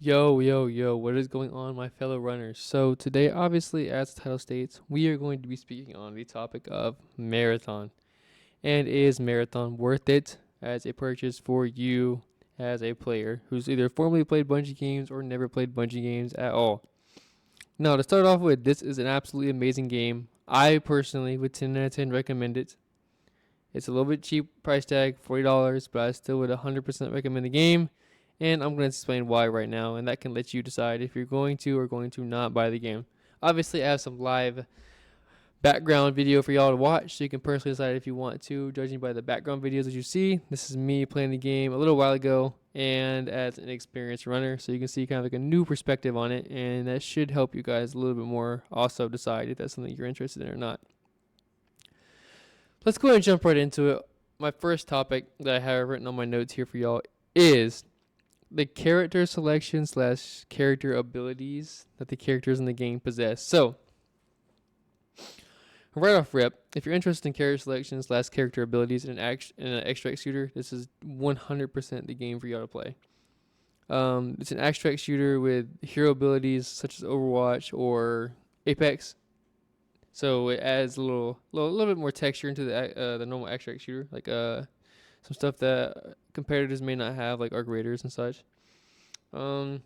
Yo, yo, yo, what is going on, my fellow runners? So, today, obviously, as the title states, we are going to be speaking on the topic of marathon. And is marathon worth it as a purchase for you as a player who's either formerly played Bungie games or never played Bungie games at all? Now, to start off with, this is an absolutely amazing game. I personally would 10 out of 10 recommend it. It's a little bit cheap price tag, $40, but I still would 100% recommend the game. And I'm going to explain why right now, and that can let you decide if you're going to or going to not buy the game. Obviously, I have some live background video for y'all to watch, so you can personally decide if you want to, judging by the background videos that you see. This is me playing the game a little while ago, and as an experienced runner, so you can see kind of like a new perspective on it, and that should help you guys a little bit more also decide if that's something you're interested in or not. Let's go ahead and jump right into it. My first topic that I have written on my notes here for y'all is the character selection slash character abilities that the characters in the game possess. So, right off rip, if you're interested in character selection slash character abilities in an extract shooter, this is 100% the game for y'all to play. It's an extract shooter with hero abilities such as Overwatch or Apex. So it adds a little bit more texture into the normal extract shooter, like some stuff that competitors may not have, like Arc Raiders and such. Um,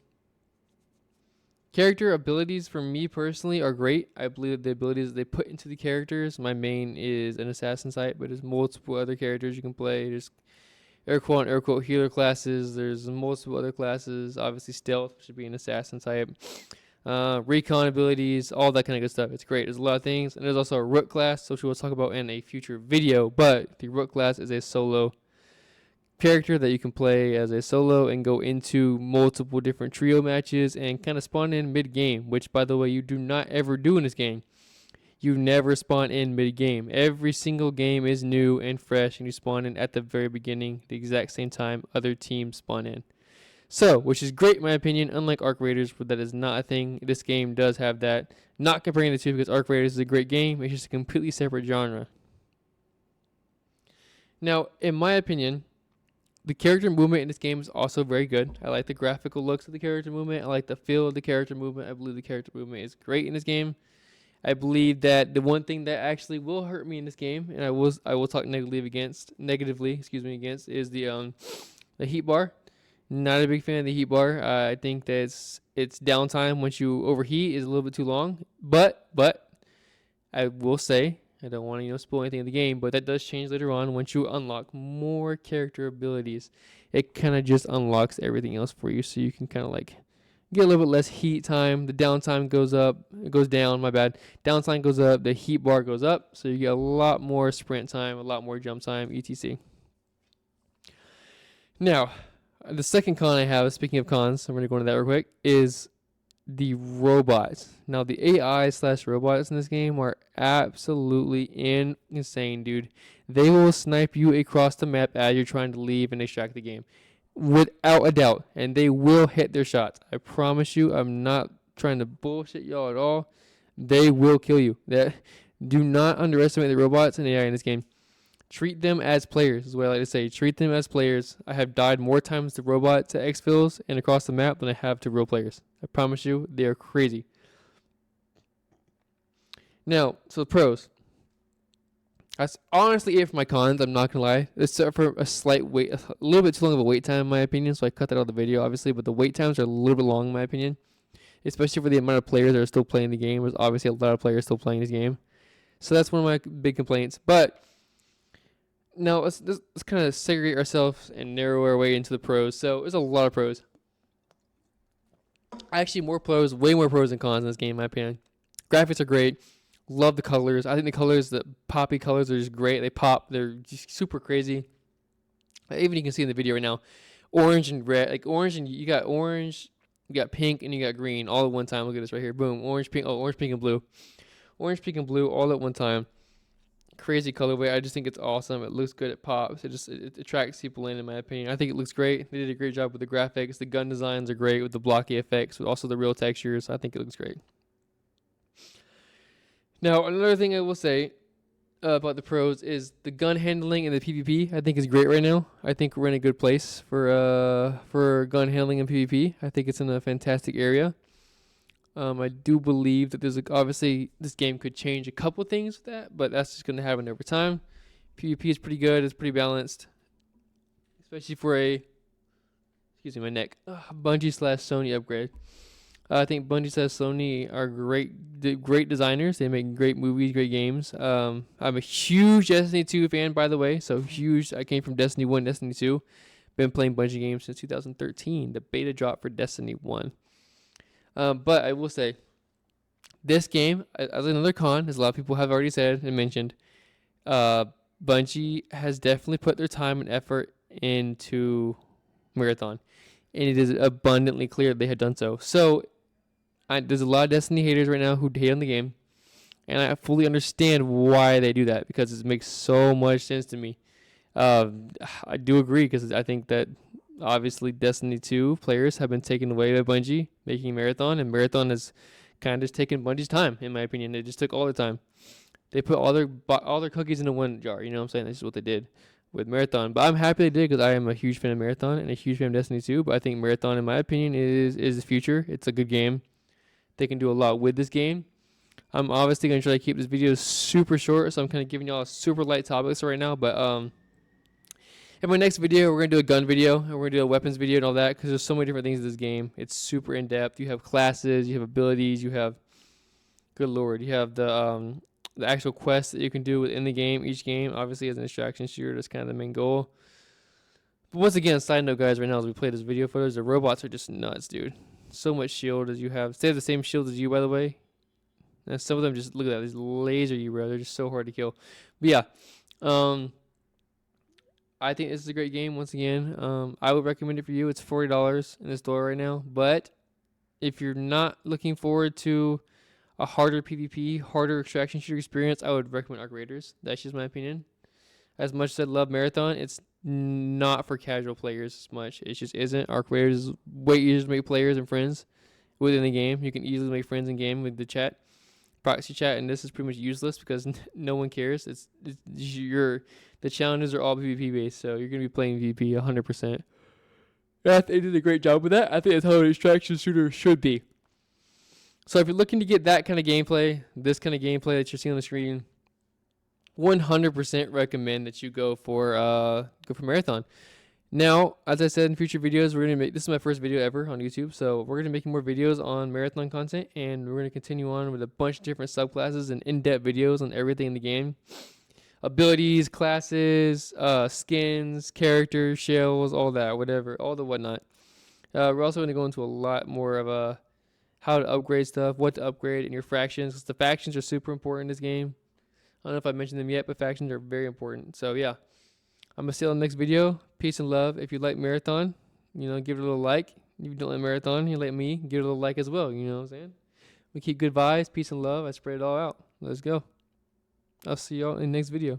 Character abilities for me personally are great. I believe the abilities they put into the characters. My main is an assassin type, but there's multiple other characters you can play. There's air quote healer classes. There's multiple other classes. Obviously stealth should be an assassin type. Recon abilities, all that kind of good stuff. It's great. There's a lot of things, and there's also a rook class, which we'll talk about in a future video. But the rook class is a solo character that you can play as a solo and go into multiple different trio matches and kind of spawn in mid game, which by the way you do not ever do in this game. You never spawn in mid game. Every single game is new and fresh, and you spawn in at the very beginning, the exact same time other teams spawn in. So, which is great in my opinion, unlike Arc Raiders, but that is not a thing. This game does have that. Not comparing the two because Arc Raiders is a great game, it's just a completely separate genre. Now, in my opinion, the character movement in this game is also very good. I like the graphical looks of the character movement. I like the feel of the character movement. I believe the character movement is great in this game. I believe that the one thing that actually will hurt me in this game, and I will talk negatively against, is the heat bar. Not a big fan of the heat bar. I think that its downtime once you overheat is a little bit too long. But I will say I don't want to spoil anything in the game, but that does change later on once you unlock more character abilities. It kind of just unlocks everything else for you, so you can kind of like get a little bit less heat time. The downtime goes up, it goes down. My bad. Downtime goes up, the heat bar goes up, so you get a lot more sprint time, a lot more jump time, etc. Now, the second con I have, speaking of cons, I'm going to go into that real quick, is the robots. Now, the AI slash robots in this game are absolutely insane, dude. They will snipe you across the map as you're trying to leave and extract the game. Without a doubt. And they will hit their shots. I promise you, I'm not trying to bullshit y'all at all. They will kill you. Do not underestimate the robots and AI in this game. Treat them as players, is what I like to say. Treat them as players. I have died more times to robots to exfils and across the map than I have to real players. I promise you, they are crazy. Now, so the pros. That's honestly it for my cons. I'm not gonna lie. Except for a slight wait, a little bit too long of a wait time in my opinion. So I cut that out of the video, obviously. But the wait times are a little bit long in my opinion, especially for the amount of players that are still playing the game. There's obviously a lot of players still playing this game, so that's one of my big complaints. But now let's kind of segregate ourselves and narrow our way into the pros. So there's a lot of pros. Actually, more pros, way more pros than cons in this game, in my opinion. Graphics are great. Love the colors. I think the colors, the poppy colors, are just great. They pop. They're just super crazy. Even you can see in the video right now, orange and red. Like orange and you got orange, you got pink, and you got green all at one time. Look at this right here. Boom. Orange, pink. Oh, orange, pink, and blue. Orange, pink, and blue all at one time. Crazy colorway. I just think it's awesome. It looks good. It pops. It attracts people in my opinion. I think it looks great. They did a great job with the graphics. The gun designs are great with the blocky effects, with also the real textures. I think it looks great. Now, another thing I will say, about the pros is the gun handling and the PvP. I think is great right now. I think we're in a good place for gun handling and PvP. I think it's in a fantastic area. I do believe that obviously this game could change a couple things with that, but that's just going to happen over time. PvP is pretty good. It's pretty balanced, especially for a my neck Bungie/Sony upgrade. I think Bungie/Sony are great designers. They make great movies, great games. I'm a huge Destiny 2 fan, by the way. So huge. I came from Destiny 1, Destiny 2. Been playing Bungie games since 2013. The beta dropped for Destiny 1. But I will say, this game, as another con, as a lot of people have already said and mentioned, Bungie has definitely put their time and effort into Marathon. And it is abundantly clear they had done so. So, there's a lot of Destiny haters right now who hate on the game. And I fully understand why they do that, because it makes so much sense to me. I do agree, because I think that obviously Destiny 2 players have been taken away by Bungie making Marathon, and Marathon has kind of just taken Bungie's time, in my opinion. They just took all the time. They put all their cookies into one jar. You know what I'm saying? That's just what they did with Marathon. But I'm happy they did, because I am a huge fan of Marathon and a huge fan of Destiny 2. But I think Marathon, in my opinion, is the future. It's a good game. They can do a lot with this game. I'm obviously going to try to keep this video super short, so I'm kind of giving y'all super light topics right now. But in my next video, we're going to do a gun video, and we're going to do a weapons video and all that, because there's so many different things in this game. It's super in-depth. You have classes, you have abilities, you have, good lord, you have the actual quests that you can do within the game. Each game, obviously, as an extraction shooter, that's kind of the main goal. But once again, side note, guys, right now as we play this video footage, the robots are just nuts, dude. So much shield as you have. They have the same shield as you, by the way. And some of them just, look at that, these laser you, bro. They're just so hard to kill. But yeah, I think this is a great game. Once again, I would recommend it for you. It's $40 in the store right now. But if you're not looking forward to a harder PvP, harder extraction shooter experience, I would recommend Arc Raiders. That's just my opinion. As much as I love Marathon, it's not for casual players as much. It just isn't. Arc Raiders is way easier to make players and friends within the game. You can easily make friends in game with the chat, proxy chat, and this is pretty much useless because no one cares. The challenges are all PvP based, so you're gonna be playing PvP 100%. I think they did a great job with that. I think that's how an extraction shooter should be. So if you're looking to get that kind of gameplay, this kind of gameplay that you're seeing on the screen, 100% recommend that you go for Marathon. Now, as I said in future videos, this is my first video ever on YouTube, so we're gonna be making more videos on Marathon content, and we're gonna continue on with a bunch of different subclasses and in-depth videos on everything in the game. Abilities, classes, skins, characters, shells, all that, whatever, all the whatnot. We're also gonna go into a lot more of how to upgrade stuff, what to upgrade in your factions, because the factions are super important in this game. I don't know if I mentioned them yet, but factions are very important. So yeah, I'm gonna see you on the next video. Peace and love. If you like Marathon, give it a little like. If you don't like Marathon, you like me, give it a little like as well. You know what I'm saying? We keep good vibes, peace and love. I spread it all out. Let's go. I'll see y'all in the next video.